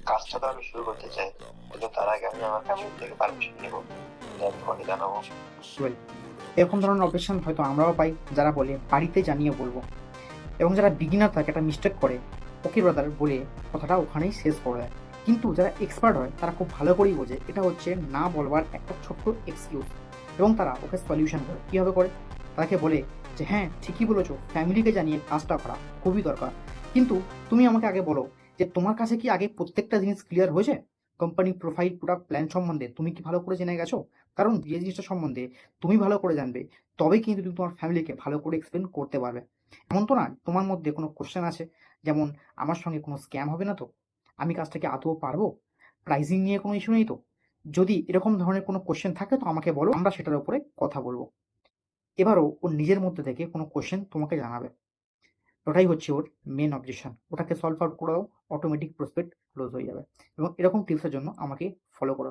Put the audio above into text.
কাজটা তো আমি শুরু করতে চাই, কিন্তু তার আগে আমি আমার ফ্যামিলি থেকে পারমিশন নেবো, দেন তোমাকে জানাবো। ওয়েল, এরকম ধরনের অবজেকশন হয়তো আমরাও পাই, যারা বলে বাড়িতে জানিয়ে বলবো, এবং যারা বিগিনার থাকে একটা মিস্টেক করে ওকে ব্রাদার বলে কথাটা ওখানেই শেষ করে দেয়। কিন্তু যারা এক্সপার্ট হয় তারা খুব ভালো করেই বোঝে এটা হচ্ছে না বলবার একটা ছোট্ট এক্সকিউজ, এবং তারা ওকে সলিউশন করে। কীভাবে করে? তাকে বলে যে হ্যাঁ ঠিকই বলেছো, ফ্যামিলিকে জানিয়ে কাজটা করা খুবই দরকার, কিন্তু তুমি আমাকে আগে বলো যে তোমার কাছে কি আগে প্রত্যেকটা জিনিস ক্লিয়ার হয়েছে? কোম্পানি প্রোফাইল, প্রোডাক্ট প্ল্যান সম্বন্ধে তুমি কি ভালো করে জেনে গেছো? কারণ যে জিনিসটা সম্বন্ধে তুমি ভালো করে জানবে, তবেই কিন্তু তুমি তোমার ফ্যামিলিকে ভালো করে এক্সপ্লেন করতে পারবে। এমন তো না তোমার মধ্যে কোনো কোশ্চেন আছে, যেমন আমার সঙ্গে কোনো স্ক্যাম হবে না তো, আমি কাজটাকে আদৌ পারবো, প্রাইসিং নিয়ে কোনো ইস্যু নেই তো? যদি এরকম ধরনের কোনো কোশ্চেন থাকে তো আমাকে বলো, আমরা সেটার উপরে কথা বলবো। এবারও ওর নিজের মধ্যে থেকে কোনো কোশ্চেন তোমাকে জানাবে, ওটাই হচ্ছে ওর মেন অবজেকশন। ওটাকে সলভ আউট করে দাও, অটোমেটিক প্রসপেক্ট ক্লোজ হয়ে যাবে। এবং এরকম টিপসের জন্য আমাকে ফলো করো।